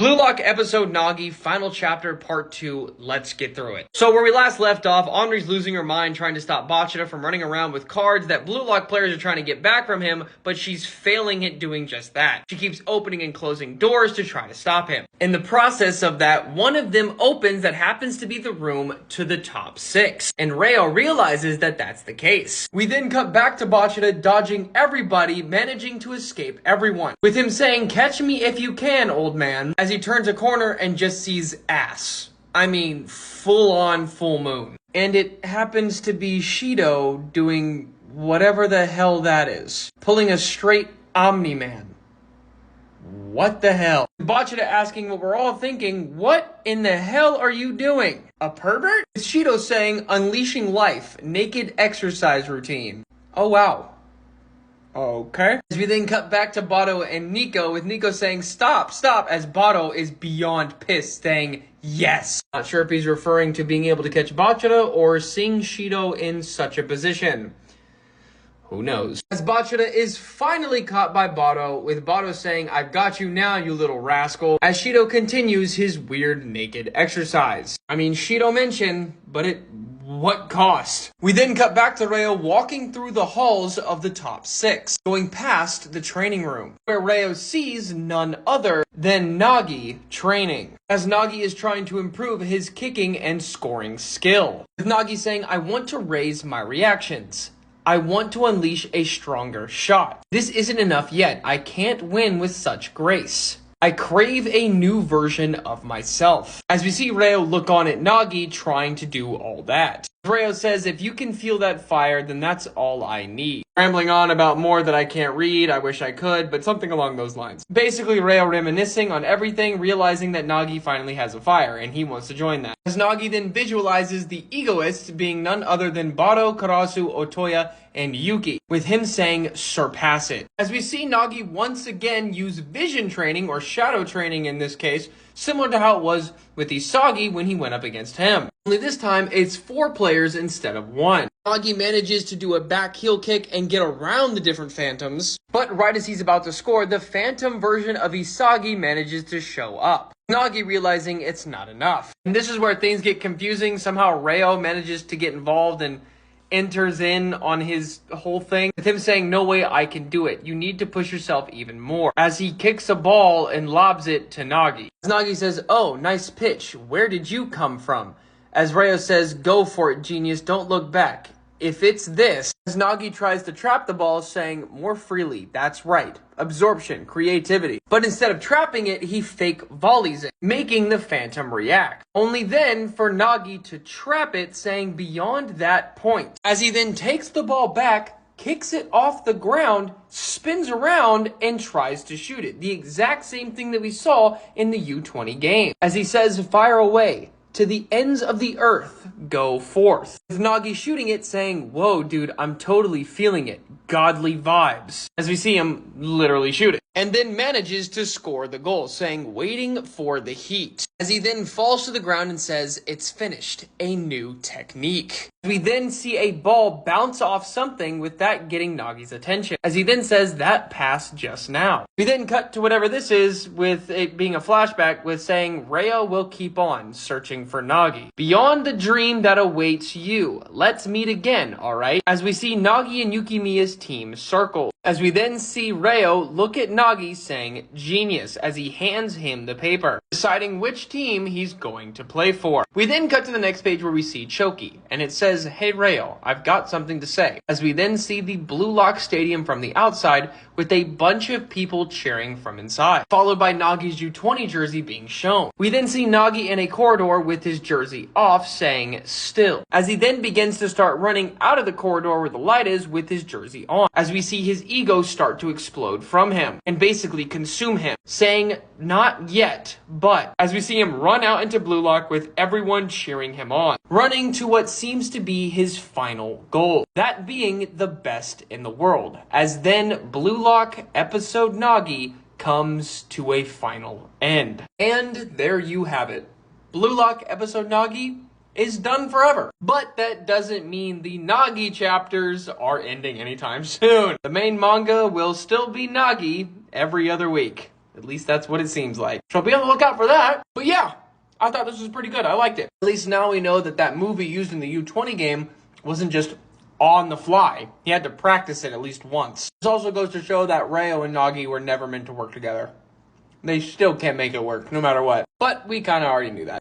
Blue Lock episode Nagi, final chapter, part 2. Let's get through it. So where we last left off, Henri's losing her mind trying to stop Bachata from running around with cards that Blue Lock players are trying to get back from him, but she's failing at doing just that. She keeps opening and closing doors to try to stop him. In the process of that, one of them opens that happens to be the room to the top 6. And Rayo realizes that that's the case. We then cut back to Bachata dodging everybody, managing to escape everyone. With him saying, "Catch me if you can, old man," as he turns a corner and just sees ass. I mean, full on full moon. And it happens to be Shido doing whatever the hell that is. Pulling a straight Omni-Man. What the hell? Bachata asking what we're all thinking, what in the hell are you doing? A pervert? With Shido saying, unleashing life, naked exercise routine. Oh wow. Okay. As we then cut back to Bato and Nico, with Nico saying, stop, as Bato is beyond pissed, saying, yes. Not sure if he's referring to being able to catch Bachata or seeing Shido in such a position. Who knows? As Bachata is finally caught by Bato, with Bato saying, I've got you now, you little rascal, as Shido continues his weird naked exercise. I mean, Shido mentioned, but at what cost? We then cut back to Rayo walking through the halls of the top 6, going past the training room, where Rayo sees none other than Nagi training, as Nagi is trying to improve his kicking and scoring skill. With Nagi saying, I want to raise my reactions. I want to unleash a stronger shot. This isn't enough yet. I can't win with such grace. I crave a new version of myself. As we see Rayo look on at Nagi trying to do all that. Rayo says, if you can feel that fire, then that's all I need. Rambling on about more that I can't read, I wish I could, but something along those lines. Basically, Rayo reminiscing on everything, realizing that Nagi finally has a fire, and he wants to join that. As Nagi then visualizes the egoists being none other than Bato, Karasu, Otoya, and Yuki, with him saying, surpass it. As we see Nagi once again use vision training, or shadow training in this case, similar to how it was with Isagi when he went up against him. Only this time, it's 4 players instead of 1. Nagi manages to do a back heel kick and get around the different phantoms, but right as he's about to score, the phantom version of Isagi manages to show up. Nagi realizing it's not enough. And this is where things get confusing. Somehow Rayo manages to get involved and enters in on his whole thing, with him saying, no way I can do it. You need to push yourself even more. As he kicks a ball and lobs it to Nagi. As Nagi says, oh, nice pitch. Where did you come from? As Rayo says, go for it, genius. Don't look back. If it's this, as Nagi tries to trap the ball, saying, more freely, that's right, absorption, creativity. But instead of trapping it, he fake volleys it, making the phantom react. Only then for Nagi to trap it, saying beyond that point. As he then takes the ball back, kicks it off the ground, spins around, and tries to shoot it. The exact same thing that we saw in the U20 game. As he says, fire away. To the ends of the earth, go forth. With Nagi shooting it, saying, whoa, dude, I'm totally feeling it. Godly vibes. As we see him literally shoot it. And then manages to score the goal, saying, waiting for the heat. As he then falls to the ground and says, it's finished. A new technique. We then see a ball bounce off something, with that getting Nagi's attention. As he then says, that passed just now. We then cut to whatever this is, with it being a flashback, with saying, Rayo will keep on searching for Nagi. Beyond the dream that awaits you. Let's meet again, alright? As we see Nagi and Yukimiya's team circle. As we then see Rayo look at Nagi saying, genius, as he hands him the paper, deciding which team he's going to play for. We then cut to the next page where we see Choki, and it says, hey Rayo, I've got something to say. As we then see the Blue Lock Stadium from the outside, with a bunch of people cheering from inside, followed by Nagi's U20 jersey being shown. We then see Nagi in a corridor with his jersey off, saying, still, as he then begins to start running out of the corridor where the light is with his jersey on, as we see his ego start to explode from him, and basically consume him, saying, not yet, but, as we see him run out into Blue Lock with everyone cheering him on, running to what seems to be his final goal, that being the best in the world, as then Blue Lock episode Nagi comes to a final end. And there you have it. Blue Lock episode Nagi is done forever. But that doesn't mean the Nagi chapters are ending anytime soon. The main manga will still be Nagi every other week. At least that's what it seems like. So be on the lookout for that. But yeah, I thought this was pretty good. I liked it. At least now we know that that movie used in the U20 game wasn't just on the fly. He had to practice it at least once. This also goes to show that Reo and Nagi were never meant to work together. They still can't make it work, no matter what. But we kind of already knew that.